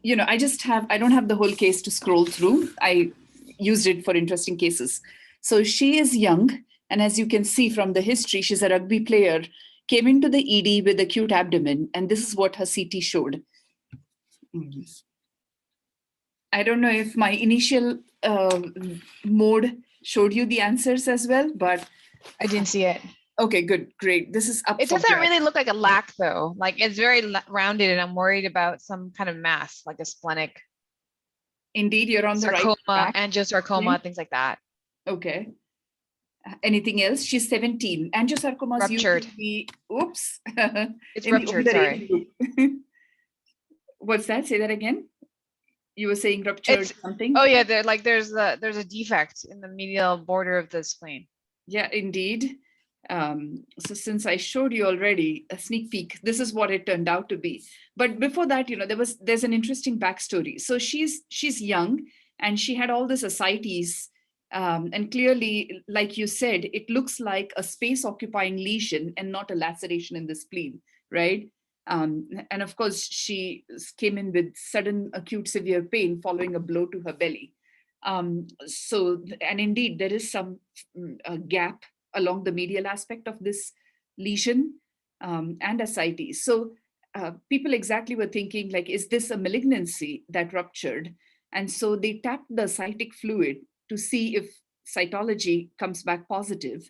I don't have the whole case to scroll through. I used it for interesting cases. So she is young. And as you can see from the history, she's a rugby player, came into the ED with acute abdomen. And this is what her CT showed. I don't know if my initial mode showed you the answers as well, but I didn't see it. Okay, good, great. This is up. It doesn't really look like a lac though. Like it's very rounded and I'm worried about some kind of mass, like a splenic. Indeed, you're on the right track. Angiosarcoma, things like that. Okay. Anything else? She's 17. Angiosarcomas ruptured. Usually, oops. It's ruptured, sorry. What's that? Say that again. You were saying ruptured something? Oh yeah, there's a defect in the medial border of the spleen. Yeah, indeed. So since I showed you already a sneak peek, this is what it turned out to be. But before that, there's an interesting backstory. So she's young and she had all this ascites. And clearly, like you said, it looks like a space occupying lesion and not a laceration in the spleen, right? And of course, she came in with sudden acute severe pain following a blow to her belly. And indeed, there is some gap along the medial aspect of this lesion and ascites. So people exactly were thinking, like, is this a malignancy that ruptured? And so they tapped the ascitic fluid to see if cytology comes back positive,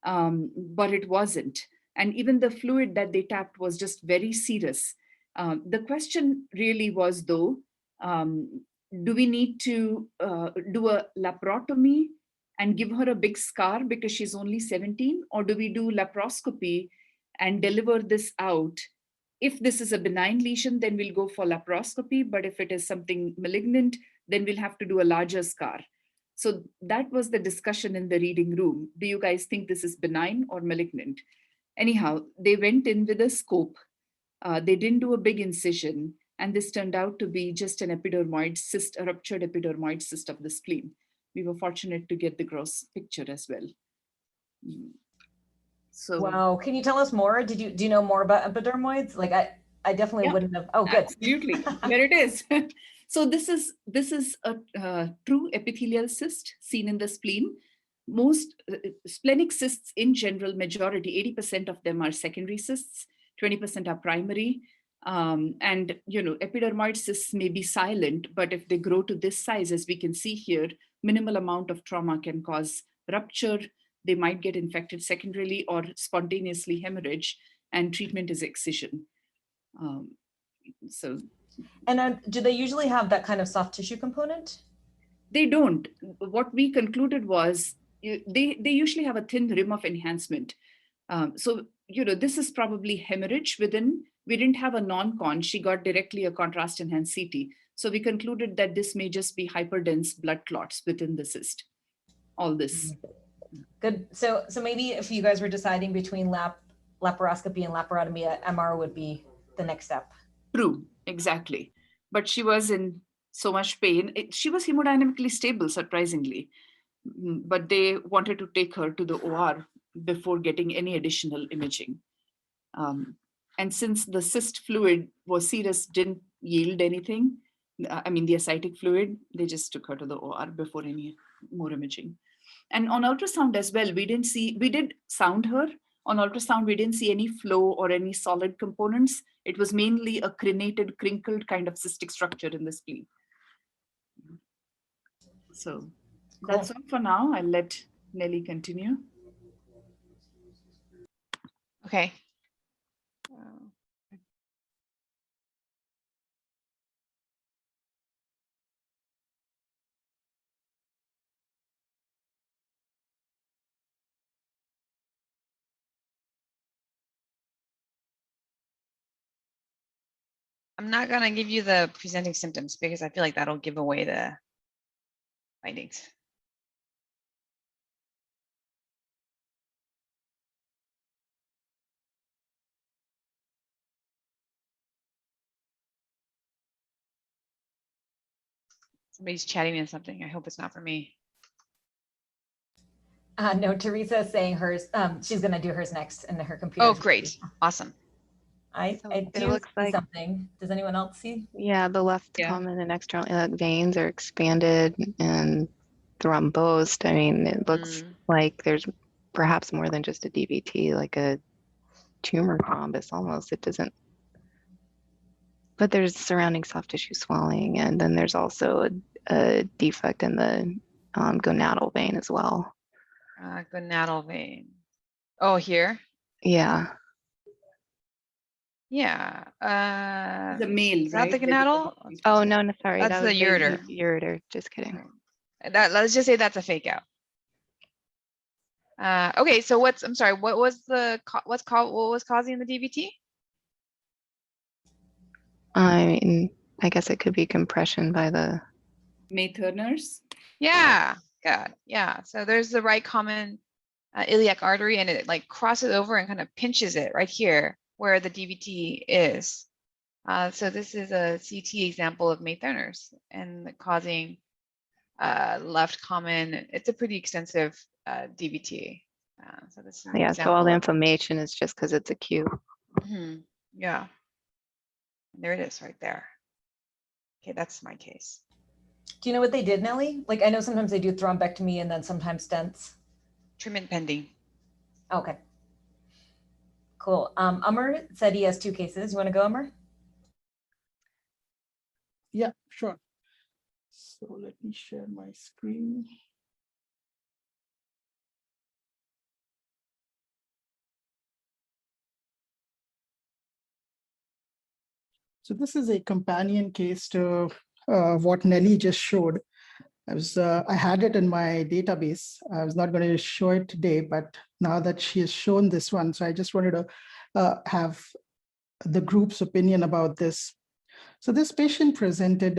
but it wasn't. And even the fluid that they tapped was just very serous. The question really was, though, do we need to do a laparotomy and give her a big scar because she's only 17? Or do we do laparoscopy and deliver this out? If this is a benign lesion, then we'll go for laparoscopy. But if it is something malignant, then we'll have to do a larger scar. So that was the discussion in the reading room. Do you guys think this is benign or malignant? Anyhow, they went in with a scope. They didn't do a big incision. And this turned out to be just an epidermoid cyst, a ruptured epidermoid cyst of the spleen. We were fortunate to get the gross picture as well. So, wow, can you tell us more? Do you know more about epidermoids? Like I definitely wouldn't have. Oh, good. Absolutely, there it is. So this is a true epithelial cyst seen in the spleen. Most splenic cysts in general, majority, 80% of them are secondary cysts, 20% are primary. And epidermoid cysts may be silent, but if they grow to this size, as we can see here, minimal amount of trauma can cause rupture. They might get infected secondarily or spontaneously hemorrhage, and treatment is excision. And do they usually have that kind of soft tissue component? They don't. What we concluded was they usually have a thin rim of enhancement. This is probably hemorrhage within. We didn't have a non-con. She got directly a contrast enhanced CT. So we concluded that this may just be hyperdense blood clots within the cyst. All this. Good. So maybe if you guys were deciding between laparoscopy and laparotomy, MR would be the next step. True, exactly. But she was in so much pain. She was hemodynamically stable, surprisingly. But they wanted to take her to the OR before getting any additional imaging. And since the cyst fluid was serous, didn't yield anything, the ascitic fluid, they just took her to the OR before any more imaging. And on ultrasound as well, we did sound her. On ultrasound, we didn't see any flow or any solid components. It was mainly a crenated, crinkled kind of cystic structure in the spleen. So that's all for now. I'll let Nelly continue. Okay. I'm not going to give you the presenting symptoms because I feel like that'll give away the findings. Somebody's chatting in something. I hope it's not for me. No, Teresa is saying hers. She's going to do hers next in her computer. Oh, great. Awesome. So I it do looks see like- something. Does anyone else see? Yeah, the left Yeah. common and external iliac veins are expanded and thrombosed. I mean, it looks like there's perhaps more than just a DVT, like a tumor thrombus almost. It doesn't, but there's surrounding soft tissue swelling, and then there's also a defect in the gonadal vein as well. gonadal vein. Oh, here? Yeah. Yeah. The male, Is that right? the gonadal? Oh, no, no, sorry. That's that the was ureter. Ureter, just kidding. Let's just say that's a fake out. Okay, so I'm sorry, what was what was causing the DVT? I mean, I guess it could be compression by the, May Thurner's. Yeah, good. Yeah, so there's the right common iliac artery, and it like crosses over and kind of pinches it right here where the DVT is. So this is a CT example of May Thurner's and causing left common. It's a pretty extensive DVT. So this is an yeah, so all the example of- inflammation is just because it's acute. Mhm, yeah. There it is right there. Okay, that's my case. Do you know what they did, Nelly? Like, I know sometimes they do thrombectomy and then sometimes stents. Treatment pending. Okay. Cool. Amar said he has 2 cases. You want to go, Amar? Yeah, sure. So let me share my screen. So this is a companion case to what Nelly just showed. I had it in my database. I was not going to show it today, but now that she has shown this one, so I just wanted to have the group's opinion about this. So this patient presented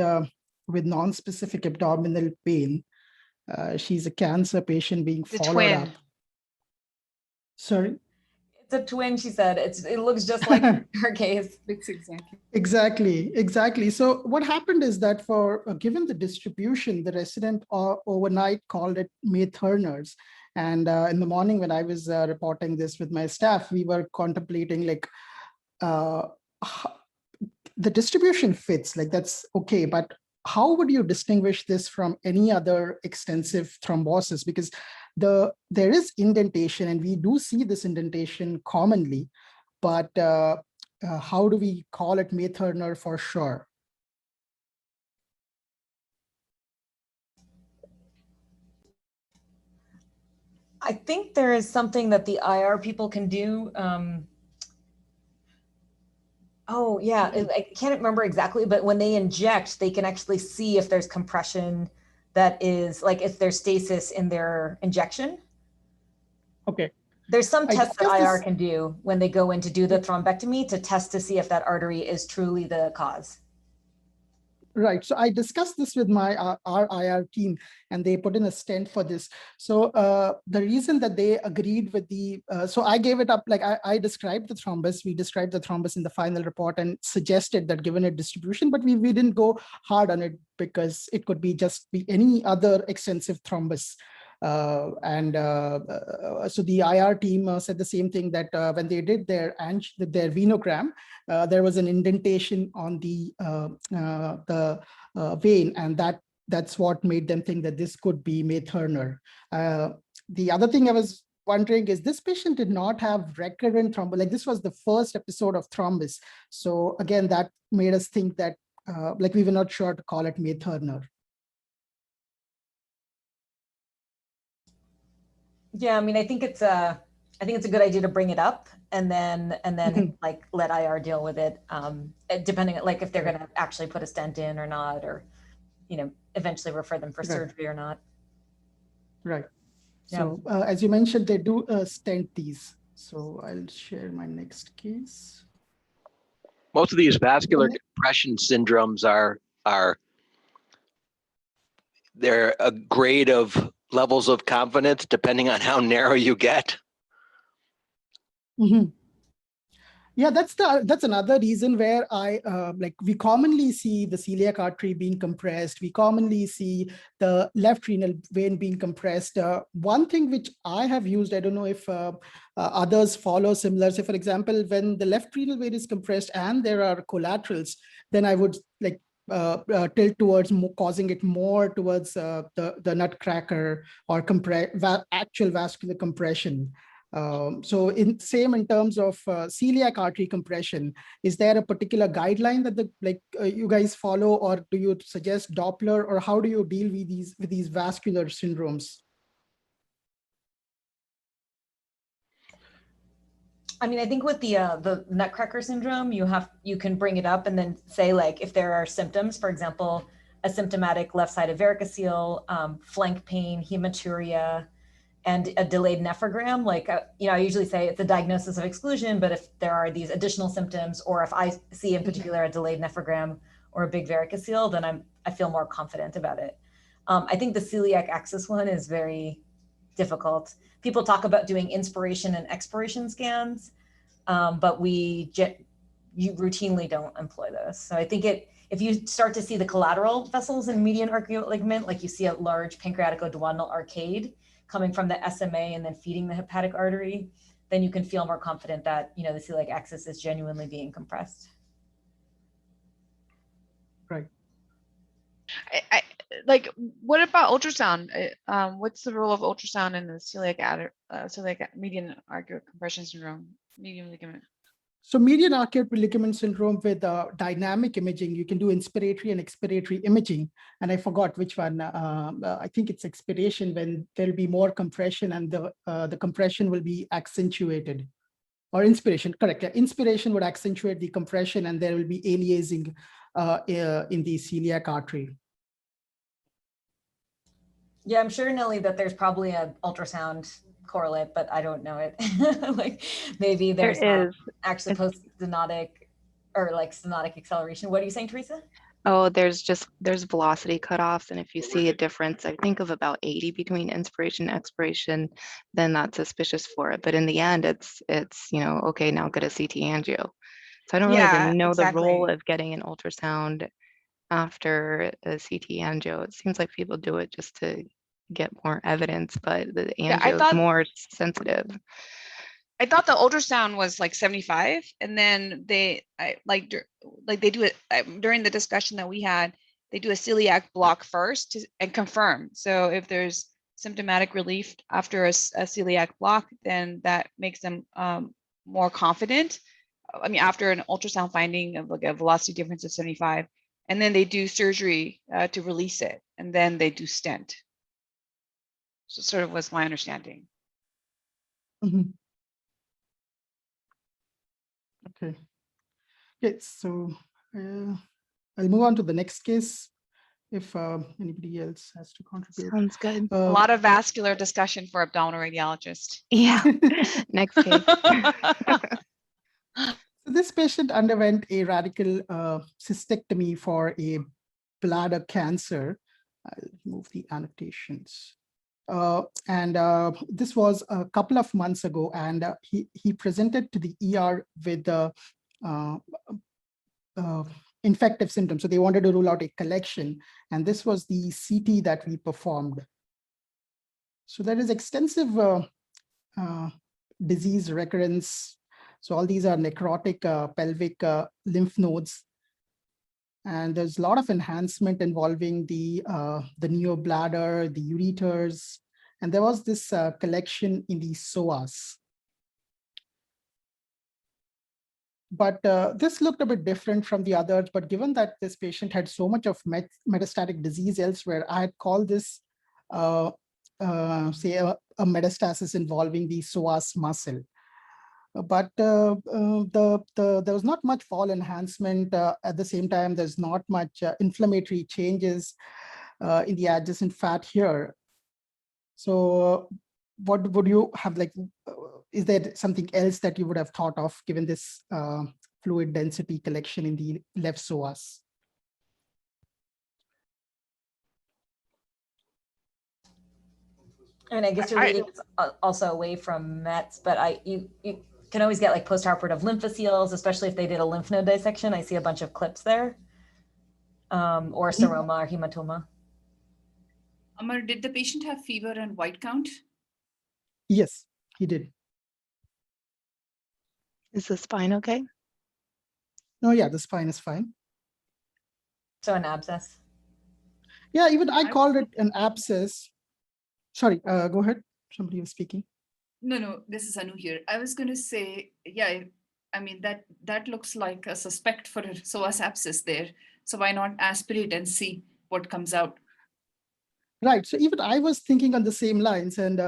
with non-specific abdominal pain. She's a cancer patient being The followed twin. up. Sorry? It's a twin, she said. It looks just like her case. It's exactly. Exactly. So what happened is that for given the distribution, the resident overnight called it May Thurner's. And in the morning when I was reporting this with my staff, we were contemplating like the distribution fits, like that's okay, but how would you distinguish this from any other extensive thrombosis? Because there is indentation, and we do see this indentation commonly, but how do we call it May Thurner for sure? I think there is something that the IR people can do. Oh yeah, I can't remember exactly, but when they inject, they can actually see if there's compression that is like if there's stasis in their injection. Okay. There's some tests that discussed IR this- can do when they go in to do the thrombectomy to test to see if that artery is truly the cause. Right. So I discussed this with our IR team, and they put in a stent for this. So the reason that they agreed with so I gave it up, like I described the thrombus. We described the thrombus in the final report and suggested that given a distribution, but we didn't go hard on it because it could be any other extensive thrombus. So the IR team said the same thing, that when they did their venogram, there was an indentation on the vein, and that's what made them think that this could be May Thurner. The other thing I was wondering is this patient did not have recurrent thrombus. Like this was the first episode of thrombus. So again, that made us think that like we were not sure to call it May Thurner. Yeah, I mean, I think it's a good idea to bring it up and then like let IR deal with it, depending on like if they're going to actually put a stent in or not, or eventually refer them for surgery or not. Right. So as you mentioned, they do stent these. So I'll share my next case. Most of these vascular compression syndromes they're a grade of levels of confidence depending on how narrow you get. Mm-hmm. Yeah, that's another reason where we commonly see the celiac artery being compressed. We commonly see the left renal vein being compressed. One thing which I have used, I don't know if others follow similar. Say, for example, when the left renal vein is compressed and there are collaterals, then I would tilt towards causing it more towards the nutcracker or actual vascular compression. So in terms of celiac artery compression, is there a particular guideline that you guys follow, or do you suggest Doppler, or how do you deal with these vascular syndromes? I mean, I think with the nutcracker syndrome, you can bring it up and then say, like, if there are symptoms, for example, a symptomatic left-sided varicocele, flank pain, hematuria, and a delayed nephrogram, I usually say it's a diagnosis of exclusion, but if there are these additional symptoms, or if I see in particular a delayed nephrogram or a big varicocele, then I feel more confident about it. I think the celiac axis one is very difficult. People talk about doing inspiration and expiration scans, but you routinely don't employ those. So I think if you start to see the collateral vessels in median arcuate ligament, like you see a large pancreaticoduodenal arcade coming from the SMA and then feeding the hepatic artery, then you can feel more confident that the celiac axis is genuinely being compressed. Right. What about ultrasound? What's the role of ultrasound in the celiac median arcuate compression syndrome, median ligament? So median arcuate ligament syndrome with dynamic imaging, you can do inspiratory and expiratory imaging. And I forgot which one. I think it's expiration, when there'll be more compression and the compression will be accentuated. Or inspiration, correct. Yeah. Inspiration would accentuate the compression and there will be aliasing in the celiac artery. Yeah, I'm sure, Nelly, that there's probably an ultrasound correlate, but I don't know it. Maybe there's actually post-stenotic or stenotic acceleration. What are you saying, Teresa? Oh, there's velocity cutoffs. And if you see a difference, I think of about 80 between inspiration and expiration, then that's suspicious for it. But in the end, it's okay, now get a CT angio. So I don't really even know the role of getting an ultrasound after a CT angio. It seems like people do it just to get more evidence, but the angio is more sensitive. I thought the ultrasound was like 75, and then they do it during the discussion that we had. They do a celiac block first and confirm. So if there's symptomatic relief after a celiac block, then that makes them more confident. I mean, after an ultrasound finding of a velocity difference of 75, and then they do surgery to release it, and then they do stent. So sort of was my understanding. Mm-hmm. Okay, so I'll move on to the next case if anybody else has to contribute. Sounds good. A lot of vascular discussion for abdominal radiologist. Yeah, next case. So this patient underwent a radical cystectomy for a bladder cancer. I'll move the annotations. This was a couple of months ago, and he presented to the ER with infective symptoms. So they wanted to rule out a collection, and this was the CT that we performed. So there is extensive disease recurrence. So all these are necrotic pelvic lymph nodes. And there's a lot of enhancement involving the neobladder, the ureters, and there was this collection in the psoas. But this looked a bit different from the others, but given that this patient had so much of metastatic disease elsewhere, I had called this, say, a metastasis involving the psoas muscle. But there was not much fall enhancement. At the same time, there's not much inflammatory changes in the adjacent fat here. So what would you have, is there something else that you would have thought of given this fluid density collection in the left psoas? And I guess you're leading also away from Mets, but can always get like postoperative lymphoceles, especially if they did a lymph node dissection. I see a bunch of clips there, or seroma or hematoma. Amar, did the patient have fever and white count? Yes, he did. Is the spine okay? No, yeah, the spine is fine. So an abscess. Yeah, even I called it an abscess. Sorry, go ahead. Somebody was speaking. No, this is Anu here. I was going to say, yeah, I mean, that looks like a suspect for a psoas abscess there. So why not aspirate and see what comes out? Right. So even I was thinking on the same lines, and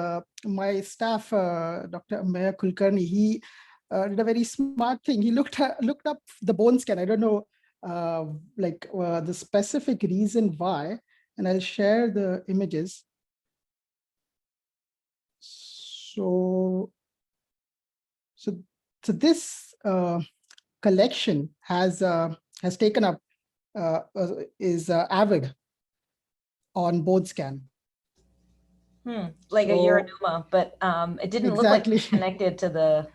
my staff, Dr. May Kulkarni, he did a very smart thing. He looked up the bone scan. I don't know the specific reason why, and I'll share the images. So this collection has taken up is avid on bone scan. Like a urinoma, but it didn't look like it connected to the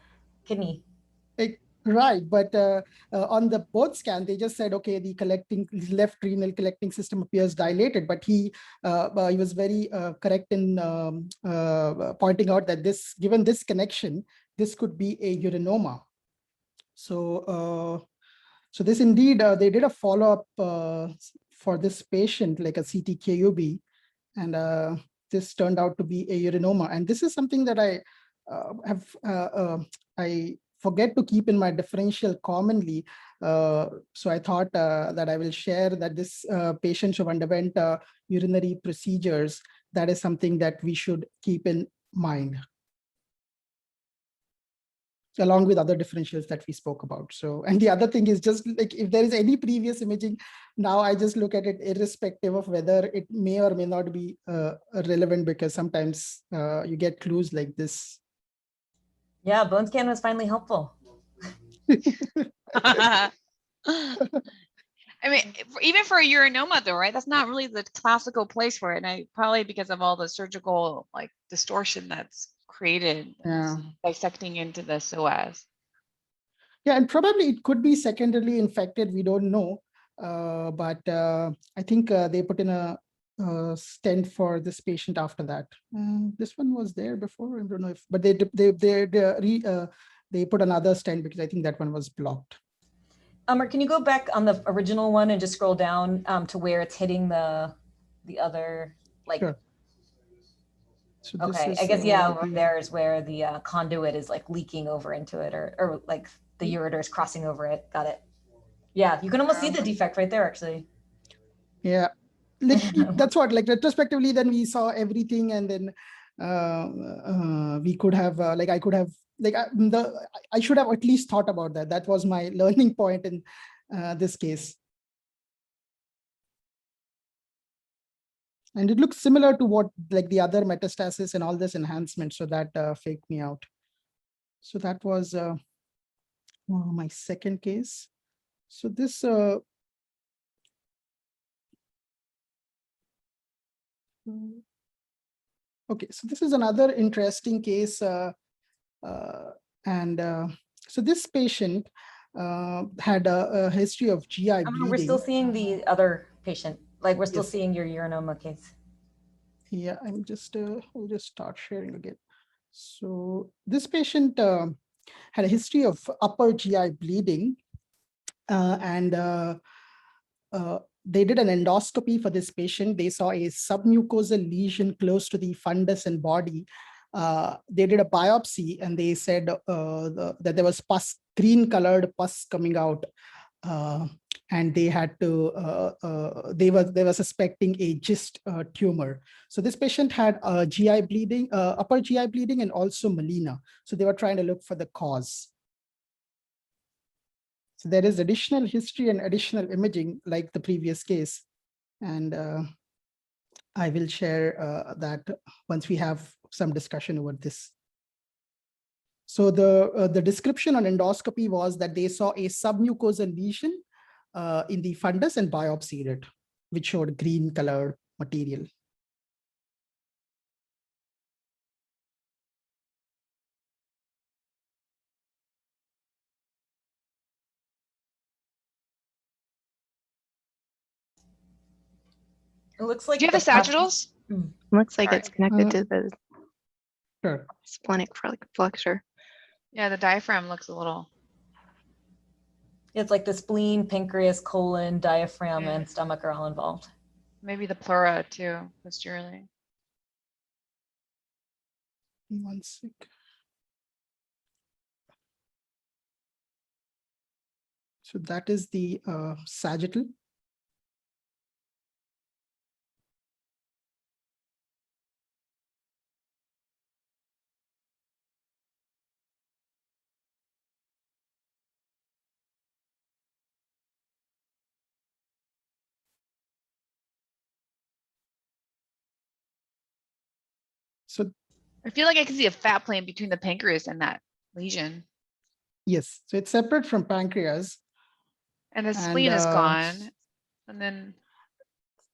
kidney. Right, but on the bone scan, they just said, okay, the left renal collecting system appears dilated, but he was very correct in pointing out that given this connection, this could be a urinoma. So this indeed, they did a follow-up for this patient, like a CT KUB, and this turned out to be a urinoma. And this is something that I forget to keep in my differential commonly. So I thought that I will share that this patient who underwent urinary procedures, that is something that we should keep in mind, along with other differentials that we spoke about. So, and the other thing is just like, if there is any previous imaging, now I just look at it irrespective of whether it may or may not be relevant, because sometimes you get clues like this. Yeah, bone scan was finally helpful. I mean, even for a urinoma though, right? That's not really the classical place for it. And probably because of all the surgical like distortion that's created, dissecting into the psoas. Yeah, and probably it could be secondarily infected. We don't know, but I think they put in a stent for this patient after that. This one was there before. I don't know if, but they put another stent because I think that one was blocked. Amar, can you go back on the original one and just scroll down to where it's hitting the other, like? Sure. So okay, I guess over there is where the conduit is like leaking over into it, or like the ureter is crossing over it. Got it. Yeah, you can almost see the defect right there, actually. Yeah, that's what, like retrospectively, then we saw everything, and then we could have I could have I should have at least thought about that. That was my learning point in this case. And it looks similar to what like the other metastasis and all this enhancement. So that faked me out. So that was my second case. So this okay, so this is another interesting case. So this patient had a history of GI bleeding. We're still seeing the other patient. Like we're still seeing your urinoma case. Yeah, I'm just, I'll just start sharing again. So this patient had a history of upper GI bleeding, and they did an endoscopy for this patient. They saw a submucosal lesion close to the fundus and body. They did a biopsy, and they said that there was pus, green colored pus coming out. And they had to, they were suspecting a GIST tumor. So this patient had GI bleeding, upper GI bleeding, and also melena. So they were trying to look for the cause. So there is additional history and additional imaging like the previous case. And I will share that once we have some discussion over this. So the description on endoscopy was that they saw a submucosal lesion in the fundus and biopsied it, which showed green color material. It looks like Do you have the sagittals? Looks like Sorry. it's connected to the Sure. splenic flexure. Yeah, the diaphragm looks a little. It's like the spleen, pancreas, colon, diaphragm, Yeah. and stomach are all involved. Maybe the pleura too, posteriorly. One sec. So that is the sagittal. So I feel like I can see a fat plane between the pancreas and that lesion. yes, so it's separate from pancreas. And the spleen is gone. And then,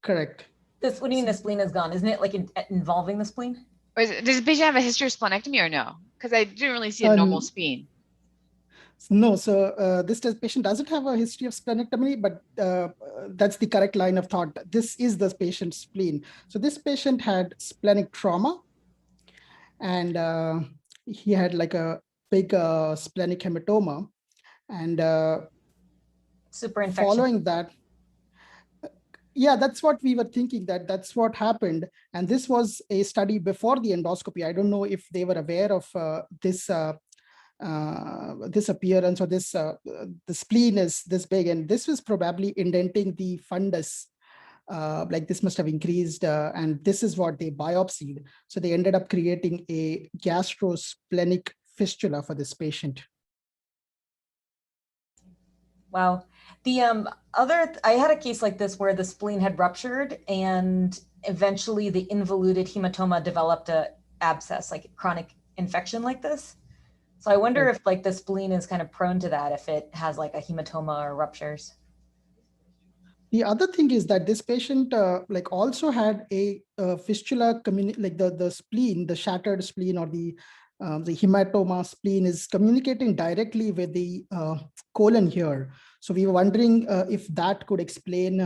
Correct. This, what do you mean the spleen is gone? Isn't it like involving the spleen? or does the patient have a history of splenectomy or no? Because I didn't really see a normal spleen. No, so this patient doesn't have a history of splenectomy, but that's the correct line of thought. This is the patient's spleen. So this patient had splenic trauma, and he had like a big splenic hematoma, and Superinfection. following that, yeah, that's what we were thinking, that's what happened. And this was a study before the endoscopy. I don't know if they were aware of this appearance, or this the spleen is this big, and this was probably indenting the fundus. Like this must have increased, and this is what they biopsied. So they ended up creating a gastrosplenic fistula for this patient. Wow. The I had a case like this where the spleen had ruptured and eventually the involuted hematoma developed a abscess, like chronic infection like this. So I wonder if like the spleen is kind of prone to that, if it has like a hematoma or ruptures. The other thing is that this patient like also had a fistula, like the spleen, the shattered spleen, or the hematoma spleen is communicating directly with the colon here. So we were wondering if that could explain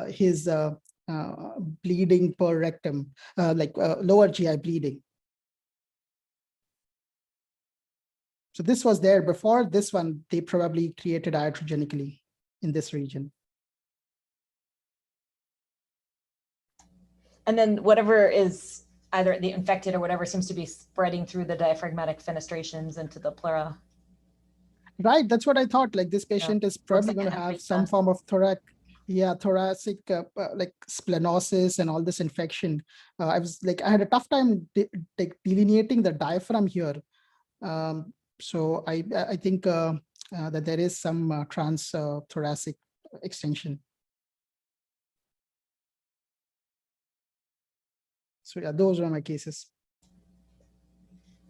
his bleeding per rectum, like lower GI bleeding. So this was there before. This one, they probably created iatrogenically in this region. And then whatever is either the infected or whatever seems to be spreading through the diaphragmatic fenestrations into the pleura. Right, that's what I thought. Like this patient is probably going to have some form of thoracic, like splenosis and all this infection. I had a tough time delineating the diaphragm here. So I think that there is some transthoracic extension. So yeah, those are my cases.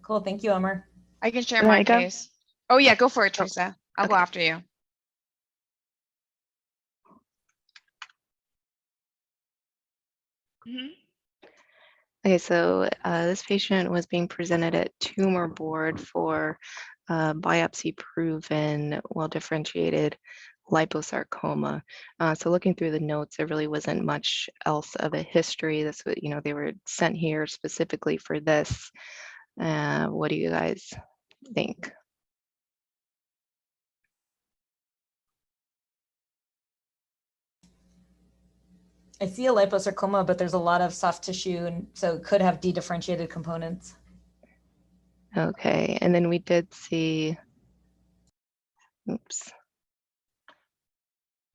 Cool, thank you, Amar. I can share my case. Oh yeah, go for it, Oh, Teresa. I'll go okay. after you. Okay, so this patient was being presented at tumor board for biopsy-proven, well-differentiated liposarcoma. So looking through the notes, there really wasn't much else of a history. This, they were sent here specifically for this. What do you guys think? I see a liposarcoma, but there's a lot of soft tissue, and so it could have dedifferentiated components. Okay, and then we did see, oops.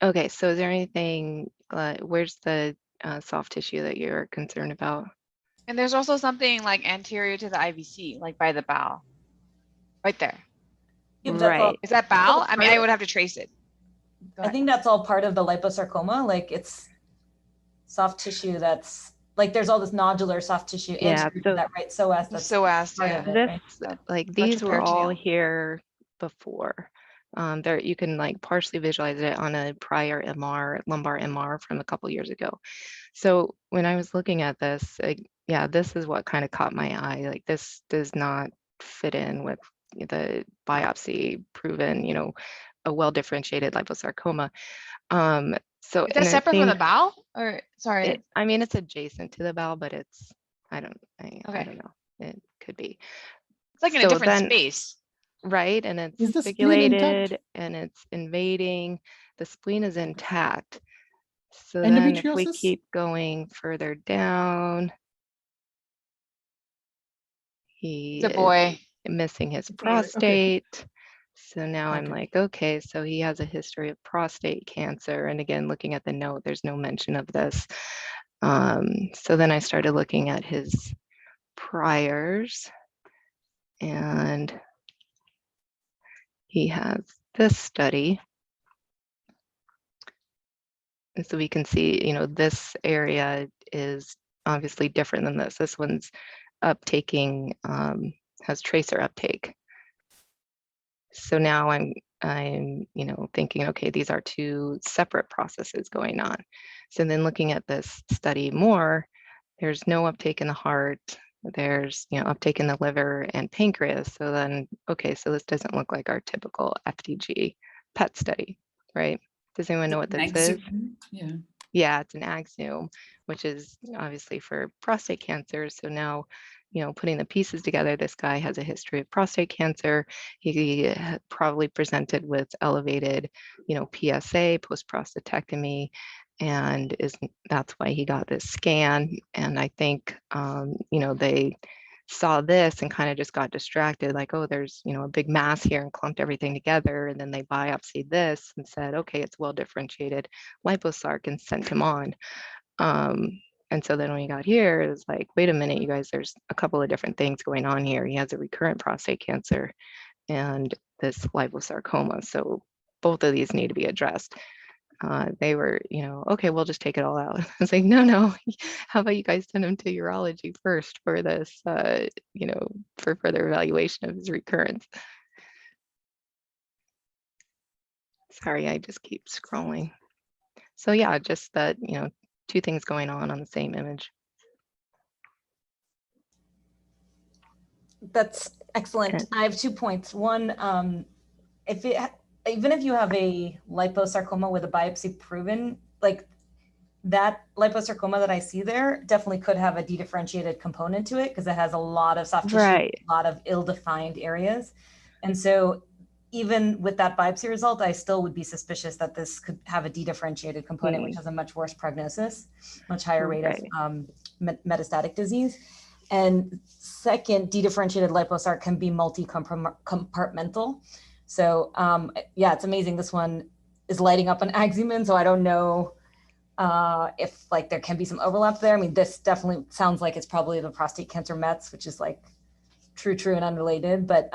Okay, so is there anything, where's the soft tissue that you're concerned about? And there's also something like anterior to the IVC, like by the bowel, right there. Yeah, that's all, Right. Is that bowel? I mean, I would have to trace it. I think that's all part of the liposarcoma. Like it's soft tissue that's like there's all this nodular soft tissue. Yeah, So, that right, psoas. That's psoas, part yeah. of it, this, right? So, like these were all retroperitoneal. here before. There you can like partially visualize it on a prior MR, lumbar MR from a couple years ago. So when I was looking at this, yeah, this is what kind of caught my eye. Like this does not fit in with the biopsy proven, a well-differentiated liposarcoma. So Is that separate from the bowel, or sorry? I mean, it's adjacent to the bowel, but it's, I don't Okay. know. It could be. It's like in a So different then- space. Right, and it's Is the spleen intact? spiculated and it's invading. The spleen is intact. So then if we Endometriosis? keep going further down, he It's a boy. is missing his Okay. prostate. So now I'm Okay. like, okay, so he has a history of prostate cancer. And again, looking at the note, there's no mention of this. So then I started looking at his priors, and he has this study. And so we can see, this area is obviously different than this. This one's uptaking, has tracer uptake. So now I'm thinking, okay, these are two separate processes going on. So then looking at this study more, there's no uptake in the heart. There's, uptake in the liver and pancreas. So then, okay, so this doesn't look like our typical FDG PET study, right? Does anyone know what this is? Yeah. Yeah, it's an Axumin, which is obviously for prostate cancer. So now, putting the pieces together, this guy has a history of prostate cancer. He probably presented with elevated, PSA, post-prostatectomy, and that's why he got this scan. And I think, they saw this and kind of just got distracted, like, oh, there's, a big mass here, and clumped everything together. And then they biopsied this and said, okay, it's well differentiated liposarc, and sent him on. And so then when he got here, it was like, wait a minute, you guys, there's a couple of different things going on here. He has a recurrent prostate cancer and this liposarcoma. So both of these need to be addressed. They were, okay, we'll just take it all out. I was like, no, how about you guys send him to urology first for this, for further evaluation of his recurrence. Sorry, I just keep scrolling. So yeah, just that, two things going on the same image. That's excellent. Okay. I have 2 points. One, even if you have a liposarcoma with a biopsy proven, like that liposarcoma that I see there definitely could have a dedifferentiated component to it, because it has a lot of soft tissue, Right. a lot of ill-defined areas. And so even with that biopsy result, I still would be suspicious that this could have a dedifferentiated component, which has a much worse prognosis, much higher rate of metastatic disease. And second, dedifferentiated liposarc can be multi-compartmental. So yeah, it's amazing. This one is lighting up an Axumin, so I don't know if like there can be some overlap there. I mean, this definitely sounds like it's probably the prostate cancer Mets, which is like true and unrelated. But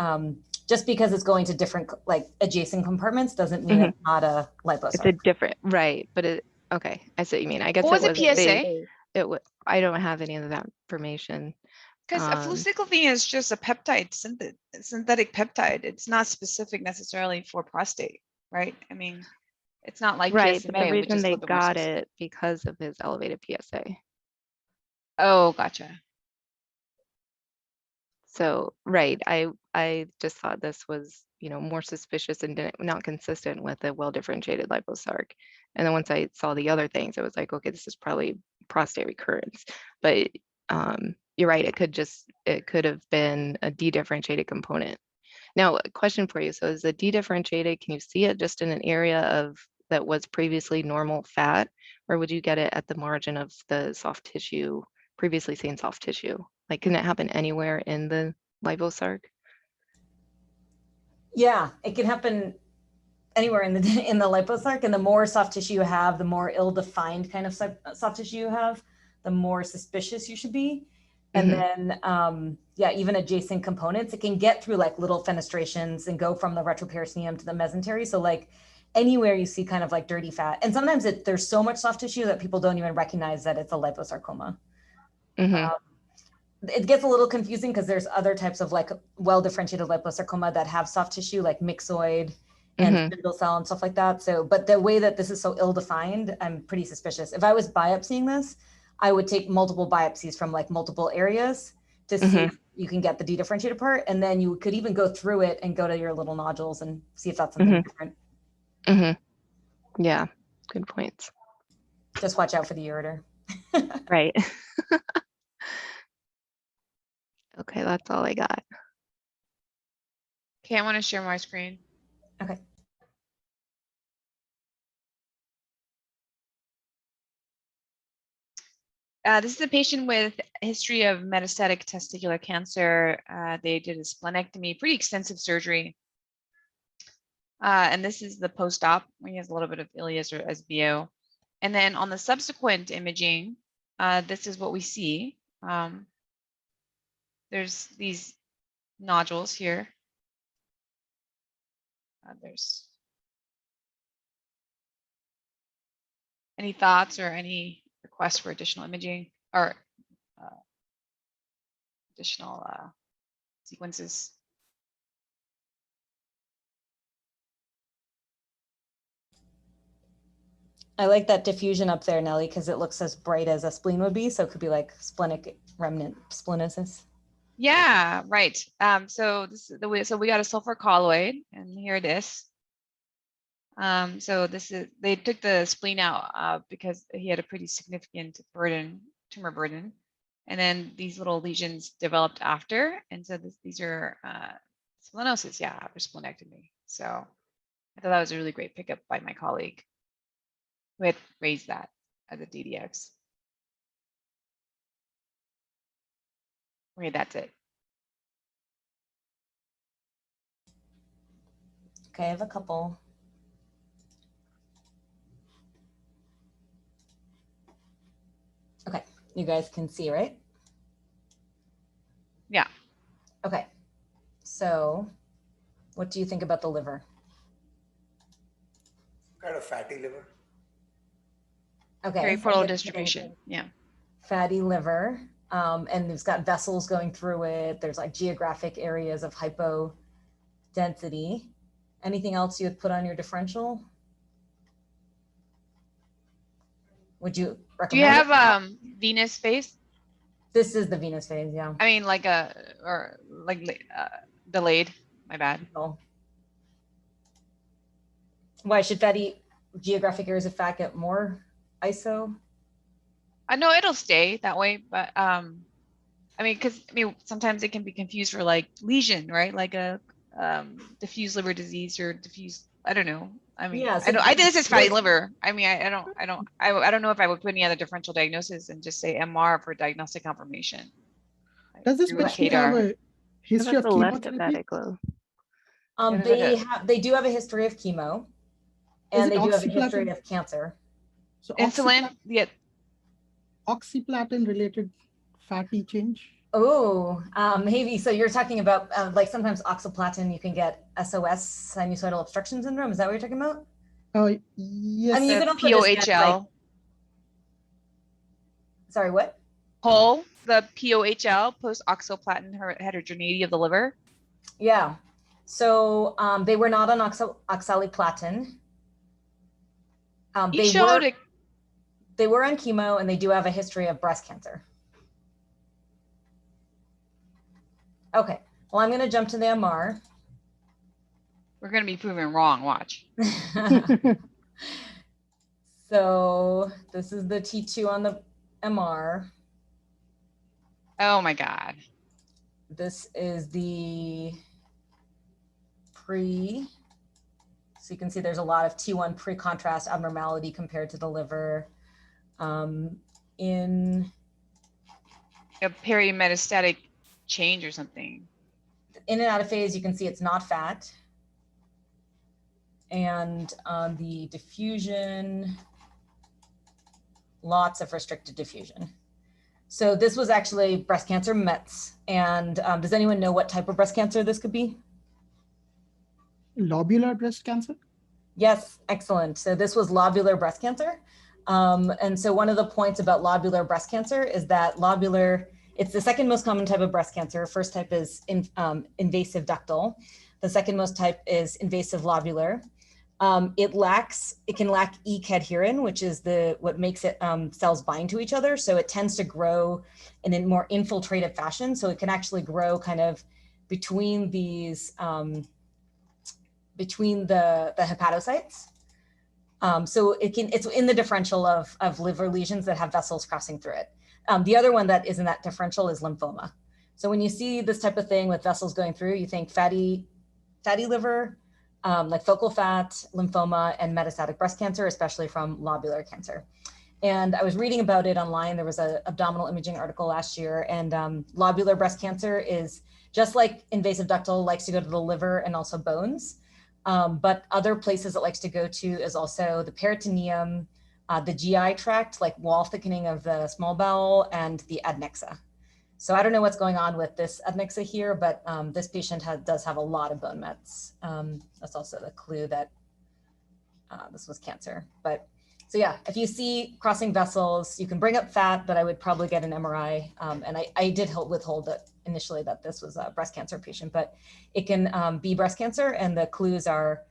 just because it's going to different like adjacent compartments doesn't mean it's not a liposarc. It's a different, right? But okay, I see what you mean. I guess What was it, PSA? I don't have any of that information. Because eflucyclovine is just a peptide, synthetic peptide. It's not specific necessarily for prostate, right? I mean, it's not like right, PSMA, but the which reason is a they little bit more got specific. it because of his elevated PSA. Oh, gotcha. So right, I just thought this was more suspicious and not consistent with a well differentiated liposarc. And then once I saw the other things, I was like, okay, this is probably prostate recurrence. But you're right, it could have been a dedifferentiated component. Now, a question for you. So is the dedifferentiated, can you see it just in an area that was previously normal fat, or would you get it at the margin of the soft tissue, previously seen soft tissue? Like, can it happen anywhere in the liposarc? Yeah, it can happen anywhere in the liposarc, and the more soft tissue you have, the more ill-defined kind of soft tissue you have, the more suspicious you should be. And then, yeah, even adjacent components, it can get through like little fenestrations and go from the retroperitoneum to the mesentery. So like anywhere you see kind of like dirty fat, and sometimes there's so much soft tissue that people don't even recognize that it's a liposarcoma. It gets a little confusing because there's other types of like well-differentiated liposarcoma that have soft tissue, like myxoid and spindle cell and stuff like that. So, but the way that this is so ill-defined, I'm pretty suspicious. If I was biopsying this, I would take multiple biopsies from like multiple areas to see if you can get the dedifferentiated part. And then you could even go through it and go to your little nodules and see if that's something different. Yeah, good points. Just watch out for the ureter. Right. Okay, that's all I got. Okay, I want to share my screen. Okay. This is a patient with a history of metastatic testicular cancer. They did a splenectomy, pretty extensive surgery. And this is the post-op when he has a little bit of ileus or SBO. And then on the subsequent imaging, this is what we see. There's these nodules here. There's any thoughts or any requests for additional imaging or additional sequences? I like that diffusion up there, Nelly, because it looks as bright as a spleen would be. So it could be like splenic remnant splenosis. Yeah, right. So this is the way. So we got a sulfur colloid, and here it is. So this is, they took the spleen out because he had a pretty significant burden, tumor burden, and then these little lesions developed after, and so these are splenosis, yeah, after splenectomy. So I thought that was a really great pickup by my colleague who had raised that as a DDX. Okay, that's it. Okay, I have a couple. Okay, you guys can see, right? Yeah. Okay, so what do you think about the liver? Kind of fatty liver. Okay. Periportal distribution, yeah. Fatty liver, and it's got vessels going through it. There's like geographic areas of hypodensity. Anything else you would put on your differential? Would you recommend? Do you have venous phase? This is the venous phase, yeah. I mean, like delayed. My bad. Oh. Why should fatty geographic areas of fat get more ISO? I know it'll stay that way, but I mean, sometimes it can be confused for like lesion, right? Like a diffuse liver disease or diffuse. I don't know. I mean, yeah, so I did this as fatty liver. I mean, I don't know if I would put any other differential diagnosis and just say MR for diagnostic confirmation. Does this patient have a history of chemotherapy? They do have a history of chemo, and they do have a history of cancer. So insulin, yeah. Oxyplatin related fatty change? Oh, maybe. So you're talking about like sometimes oxaliplatin, you can get SOS, sinusoidal obstruction syndrome. Is that what you're talking about? Oh, yes. I mean, you can also POHL. just get, like, sorry, what? POL, the POHL, post-oxaliplatin heterogeneity of the liver. Yeah. So they were not on oxaliplatin. They were on chemo, and they do have a history of breast cancer. Okay, well, I'm going to jump to the MR. We're going to be proven wrong, watch. So this is the T2 on the MR. Oh my God. This is the pre. So you can see there's a lot of T1 pre-contrast abnormality compared to the liver. In a perimetastatic change or something. In and out of phase, you can see it's not fat. And on the diffusion, lots of restricted diffusion. So this was actually breast cancer mets. And does anyone know what type of breast cancer this could be? Lobular breast cancer? Yes, excellent. So this was lobular breast cancer. And so one of the points about lobular breast cancer is that it's the second most common type of breast cancer. First type is invasive ductal. The second most type is invasive lobular. It can lack E-cadherin, which is what makes it cells bind to each other. So it tends to grow in a more infiltrative fashion. So it can actually grow kind of between these, between the hepatocytes. So it's in the differential of liver lesions that have vessels crossing through it. The other one that is in that differential is lymphoma. So when you see this type of thing with vessels going through, you think fatty liver, like focal fat, lymphoma, and metastatic breast cancer, especially from lobular cancer. And I was reading about it online. There was an abdominal imaging article last year, and lobular breast cancer is just like invasive ductal, likes to go to the liver and also bones. But other places it likes to go to is also the peritoneum, the GI tract, like wall thickening of the small bowel, and the adnexa. So I don't know what's going on with this adnexa here, but this patient does have a lot of bone mets. That's also the clue that this was cancer. But so yeah, if you see crossing vessels, you can bring up fat, but I would probably get an MRI. And I did withhold that initially that this was a breast cancer patient, but it can be breast cancer, and the clues are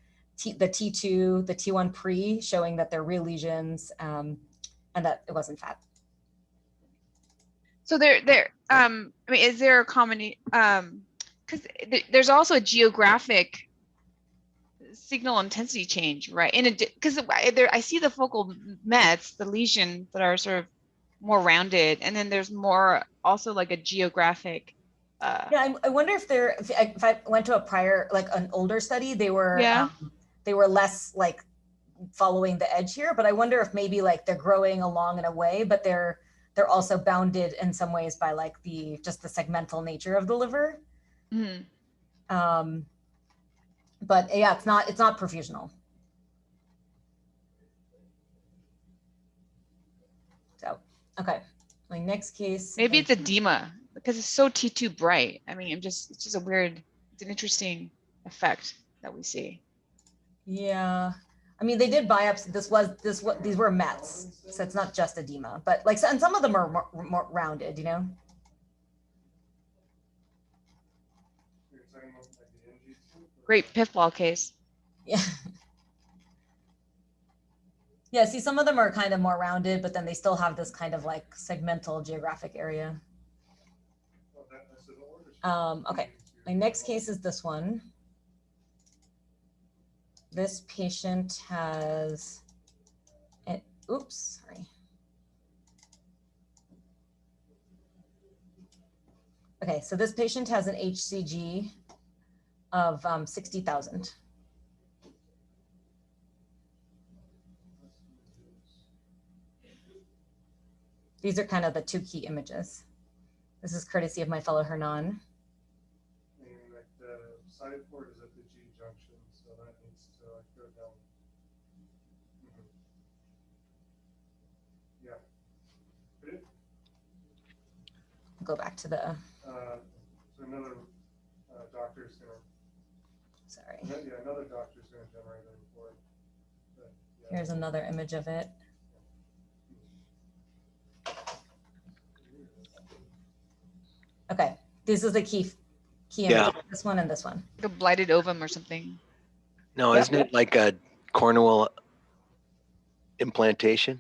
the T2, the T1 pre, showing that they're real lesions, and that it wasn't fat. So I mean, is there a common, because there's also a geographic signal intensity change, right? Because I see the focal mets, the lesions that are sort of more rounded, and then there's more also like a geographic. Yeah, I wonder if I went to a prior, like an older study, they were less like following the edge here, but I wonder if maybe like they're growing along in a way, but they're also bounded in some ways by like just the segmental nature of the liver. Mm-hmm. But yeah, it's not perfusional. So, okay, my next case. Maybe it's edema because it's so T2 bright. I mean, it's just it's an interesting effect that we see. Yeah. I mean, they did biopsy. These were mets, so it's not just edema, but like, and some of them are more rounded, you know. Great piffball case. Yeah. Yeah. See, some of them are kind of more rounded, but then they still have this kind of like segmental geographic area. Okay. My next case is this one. This patient has, oops, sorry. Okay, so this patient has an HCG of 60,000. These are kind of the two key images. This is courtesy of my fellow Hernan. And like the side port is at the G junction, so that needs to like go down. Mm-hmm. Yeah. Good. Go back to the. So another doctor's gonna. Sorry. Yeah, another doctor's gonna generate a report. But, yeah. Here's another image of it. Okay, this is the key image. This one and this one. Like a blighted ovum or something. No, isn't it like a Cornual implantation?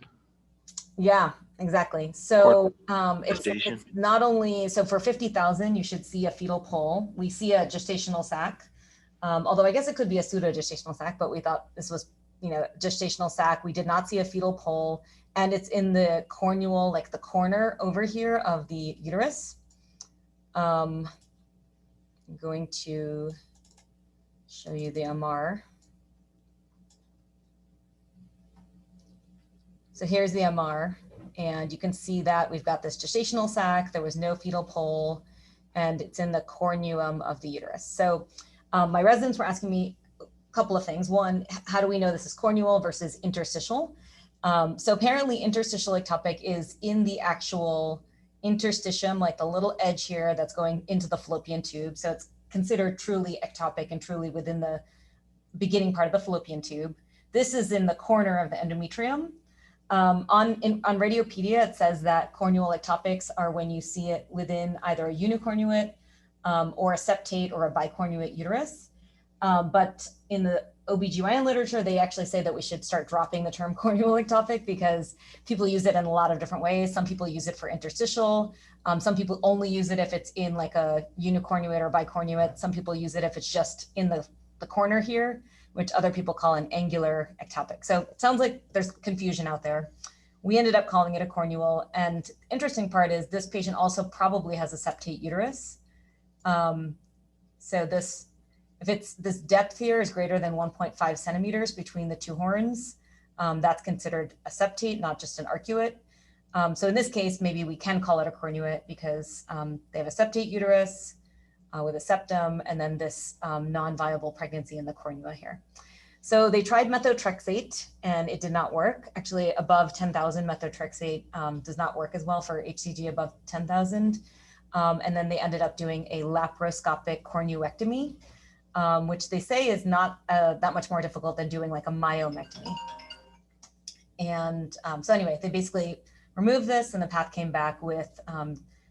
Yeah, exactly. So it's not only, so for 50,000, you should see a fetal pole. We see a gestational sac, although I guess it could be a pseudo gestational sac, but we thought this was, gestational sac. We did not see a fetal pole, and it's in the cornual, like the corner over here of the uterus. I'm going to show you the Amar. So here's the Amar, and you can see that we've got this gestational sac. There was no fetal pole, and it's in the cornuum of the uterus. So my residents were asking me a couple of things. One, how do we know this is cornual versus interstitial? So apparently interstitial ectopic is in the actual interstitium, like the little edge here that's going into the fallopian tube. So it's considered truly ectopic and truly within the beginning part of the fallopian tube. This is in the corner of the endometrium. On Radiopedia, it says that cornual ectopics are when you see it within either a unicornuate or a septate or a bicornuate uterus. But in the OBGYN literature, they actually say that we should start dropping the term cornual ectopic because people use it in a lot of different ways. Some people use it for interstitial. Some people only use it if it's in like a unicornuate or bicornuate. Some people use it if it's just in the corner here. which other people call an angular ectopic. So it sounds like there's confusion out there. We ended up calling it a cornual. And interesting part is this patient also probably has a septate uterus. So this depth here is greater than 1.5 centimeters between the two horns, that's considered a septate, not just an arcuate. So in this case, maybe we can call it a cornuate because they have a septate uterus with a septum, and then this non-viable pregnancy in the cornua here. So they tried methotrexate and it did not work. Actually, above 10,000 methotrexate does not work as well for HCG above 10,000. And then they ended up doing a laparoscopic cornuectomy, which they say is not that much more difficult than doing like a myomectomy. And so anyway, they basically removed this and the path came back with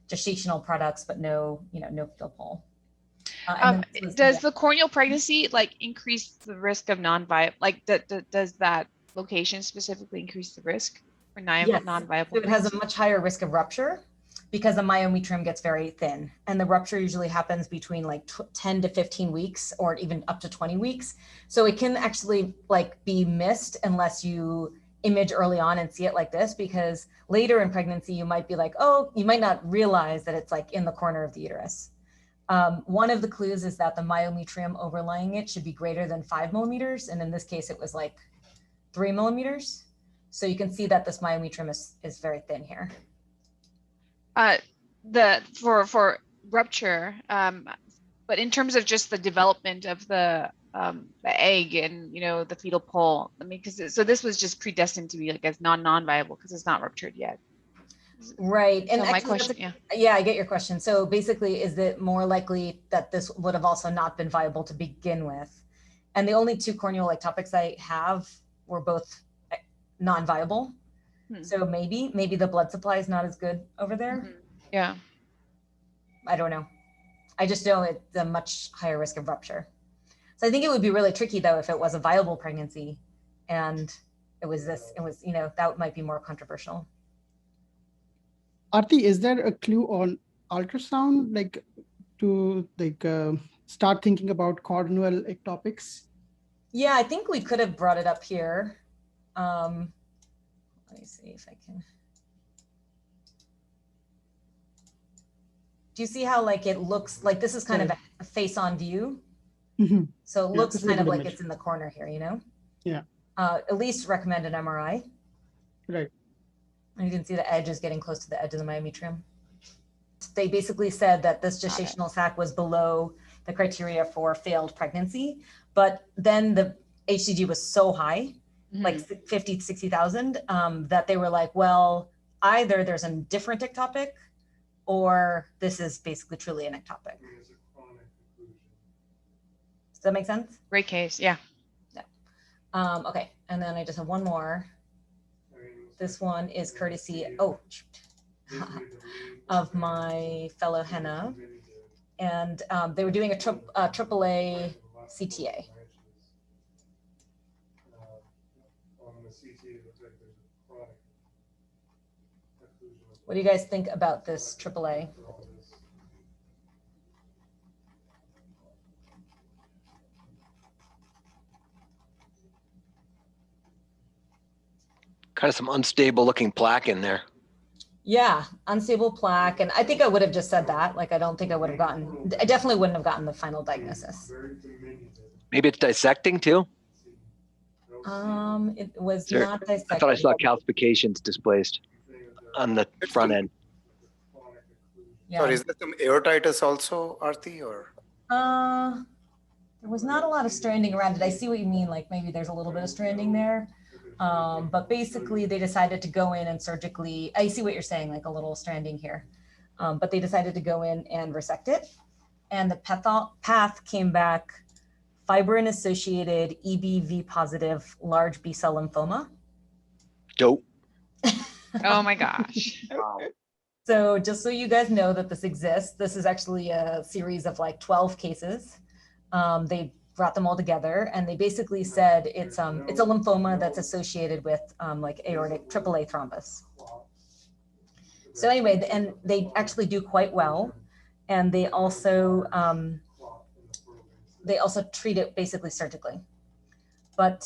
gestational products, but no fetal pole. Does the corneal pregnancy like increase the risk of non-viable, like does that location specifically increase the risk for non-viable? So it has a much higher risk of rupture because the myometrium gets very thin, and the rupture usually happens between like 10 to 15 weeks or even up to 20 weeks. So it can actually like be missed unless you image early on and see it like this, because later in pregnancy, you might be like, oh, you might not realize that it's like in the corner of the uterus. One of the clues is that the myometrium overlying it should be greater than 5 millimeters. And in this case, it was like 3 millimeters. So you can see that this myometrium is very thin here. For rupture, but in terms of just the development of the egg and the fetal pole, I mean, so this was just predestined to be like as non-viable because it's not ruptured yet. Right. And so my question, yeah, I get your question. So basically, is it more likely that this would have also not been viable to begin with? And the only 2 corneal ectopics I have were both non-viable. So maybe the blood supply is not as good over there. Yeah. I don't know. I just know it's a much higher risk of rupture. So I think it would be really tricky though if it was a viable pregnancy and it was that might be more controversial. Aarti, is there a clue on ultrasound, like to start thinking about cornual ectopics? Yeah, I think we could have brought it up here. Let me see if I can. Do you see how like it looks like this is kind of a face-on view? Mm-hmm. So it looks kind of like it's in the corner here, Yeah. At least recommend an MRI. Right. And you can see the edge is getting close to the edge of the myometrium. They basically said that this gestational sac was below the criteria for failed pregnancy, but then the HCG was so high, like 50 to 60,000, that they were like, well, either there's a different ectopic or this is basically truly an ectopic. Does that make sense? Great case, yeah. Okay, and then I just have one more. This one is courtesy, of my fellow henna. And they were doing a AAA CTA. What do you guys think about this AAA? Kind of some unstable looking plaque in there. Yeah, unstable plaque. And I think I would have just said that. Like, I don't think I would have I definitely wouldn't have gotten the final diagnosis. Maybe it's dissecting too? It was not dissecting. I thought I saw calcifications displaced on the front end. Yeah. Sorry, is there some aortitis also, Aarti, or? There was not a lot of stranding around it. I see what you mean. Like maybe there's a little bit of stranding there. But basically they decided to go in and surgically, I see what you're saying, like a little stranding here. But they decided to go in and resect it. And the path came back fibrin-associated EBV positive large B-cell lymphoma. Dope. Oh my gosh. So just so you guys know that this exists, this is actually a series of like 12 cases. They brought them all together and they basically said it's a lymphoma that's associated with like aortic AAA thrombus. So anyway, and they actually do quite well. And they also treat it basically surgically. But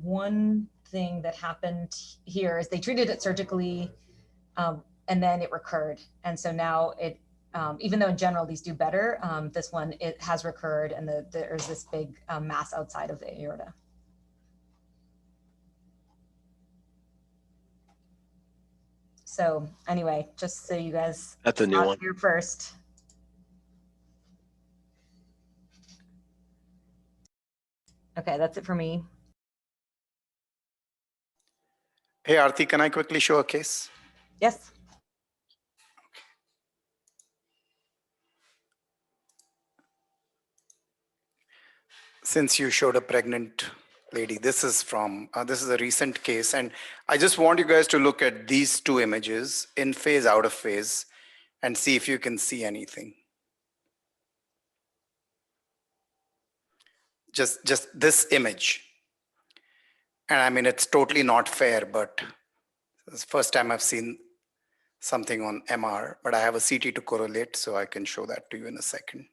one thing that happened here is they treated it surgically, and then it recurred. And so now it, even though in general these do better, this one, it has recurred, and there's this big mass outside of the aorta. So anyway, just so you guys, That's a new one. here first. Okay, that's it for me. Hey, Aarti, can I quickly show a case? Yes. Since you showed a pregnant lady, this is a recent case, and I just want you guys to look at these two images, in phase, out of phase, and see if you can see anything. Just this image. And I mean, it's totally not fair, but it's the first time I've seen something on MR, but I have a CT to correlate, so I can show that to you in a second.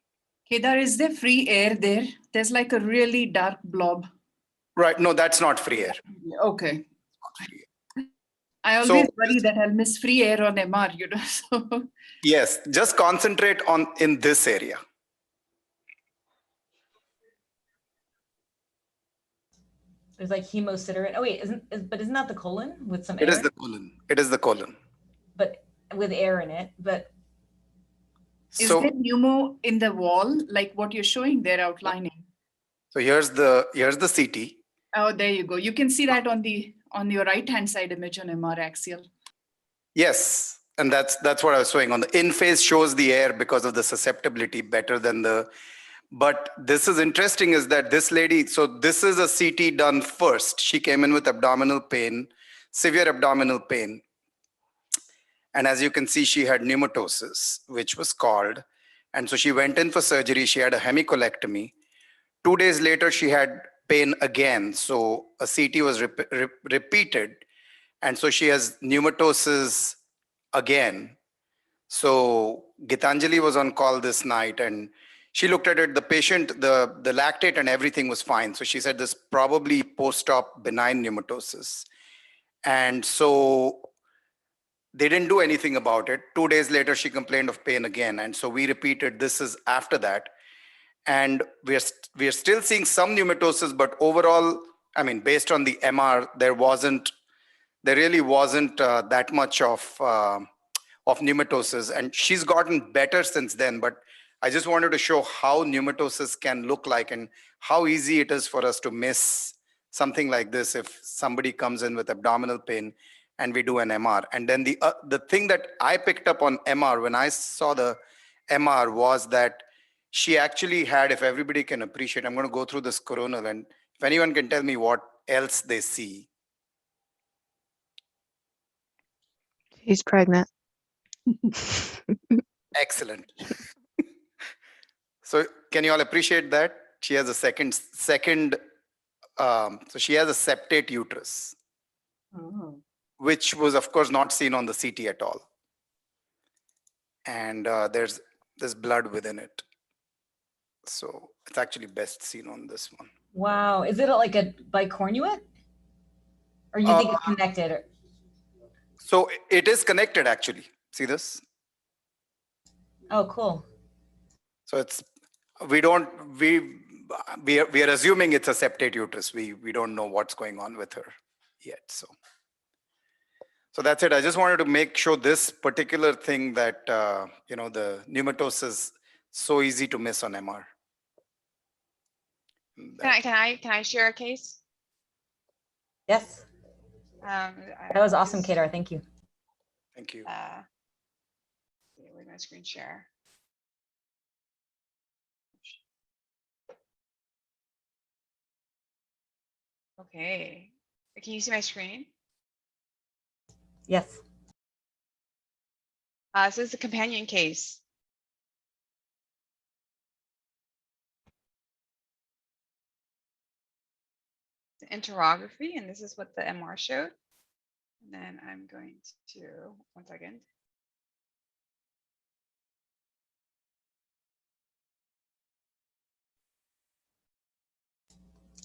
Kedar, is there free air there? There's like a really dark blob. Right, no, that's not free air. Okay. I always worry that I'll miss free air on MR, you know. So. Yes, just concentrate in this area. There's like hemosiderin. Oh wait, but isn't that the colon with some air? It is the colon. It is the colon. But with air in it, but. Is there pneumo in the wall, like what you're showing there outlining? So here's the CT. Oh, there you go. You can see that on your right-hand side image on MR axial. Yes, and that's what I was showing. On the in phase shows the air because of the susceptibility better than the. But this is interesting is that this lady, so this is a CT done first. She came in with abdominal pain, severe abdominal pain. And as you can see, she had pneumatosis, which was called. And so she went in for surgery. She had a hemicolectomy. 2 days later, she had pain again. So a CT was repeated. And so she has pneumatosis again. So Gitanjali was on call this night, and she looked at it. The patient, the lactate and everything was fine. So she said this probably post-op benign pneumatosis. And so they didn't do anything about it. 2 days later, she complained of pain again. And so we repeated, this is after that. And we are still seeing some pneumatosis, but overall, I mean, based on the MR, there really wasn't that much of pneumatosis. And she's gotten better since then. But I just wanted to show how pneumatosis can look like and how easy it is for us to miss something like this if somebody comes in with abdominal pain and we do an MR. And then the thing that I picked up on MR when I saw the MR was that she actually had, if everybody can appreciate, I'm going to go through this coronal, and if anyone can tell me what else they see. She's pregnant. Excellent. So can you all appreciate that? She has a so she has a septate uterus, which was of course not seen on the CT at all. And there's blood within it. So it's actually best seen on this one. Wow, is it like a bicornuate? Or you think it's connected? So it is connected actually. See this? Oh, cool. So it's, we are assuming it's a septate uterus. We don't know what's going on with her yet. So that's it. I just wanted to make sure this particular thing that, the pneumatosis so easy to miss on MR. Can I share a case? Yes. That was awesome, Kedar. Thank you. Thank you. Where's my screen share? Okay. Can you see my screen? Yes. So it's a companion case. It's an interrography, and this is what the MR showed. And then I'm going to, 1 second.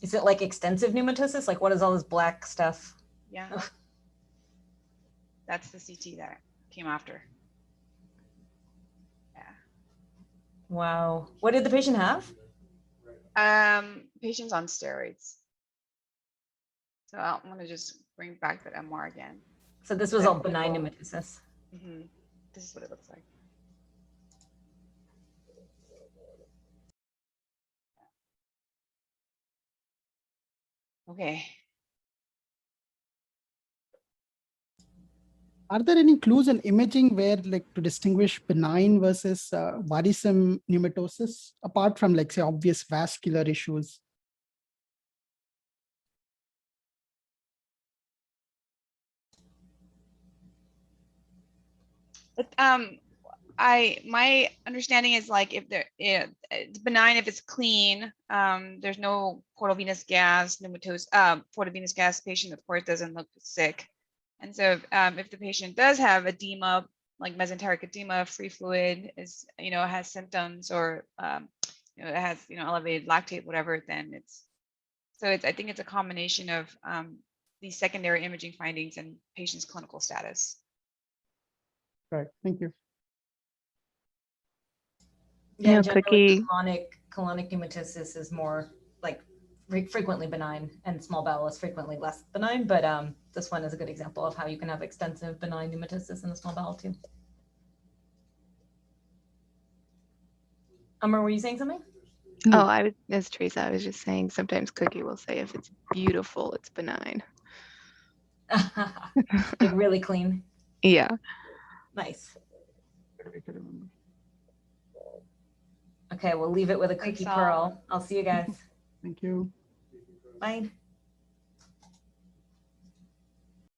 Is it like extensive pneumatosis? Like what is all this black stuff? Yeah. That's the CT that came after. Yeah. Wow. What did the patient have? Patient's on steroids. So I'm gonna just bring back that MR again. So this was all benign pneumatosis. Mm-hmm. This is what it looks like. Okay. Are there any clues in imaging where, like, to distinguish benign versus worrisome pneumatosis, apart from, like, say, obvious vascular issues? My understanding is like if it's benign, if it's clean, there's no portal venous gas, pneumatosis, portal venous gas, patient of course doesn't look sick. And so if the patient does have edema, like mesenteric edema, free fluid is, has symptoms or, it has, elevated lactate, whatever, then I think it's a combination of these secondary imaging findings and patient's clinical status. Right, thank you. Yeah, Yeah, generally Cookie. colonic pneumatosis is more like frequently benign, and small bowel is frequently less benign, but this one is a good example of how you can have extensive benign pneumatosis in the small bowel too. Amar, were you saying something? Oh, as Teresa, I was just saying sometimes Cookie will say if it's beautiful, it's benign. Like really clean. Yeah. Nice. Okay, we'll leave it with a Thanks, cookie all. pearl. I'll see you guys. Thank you. Bye.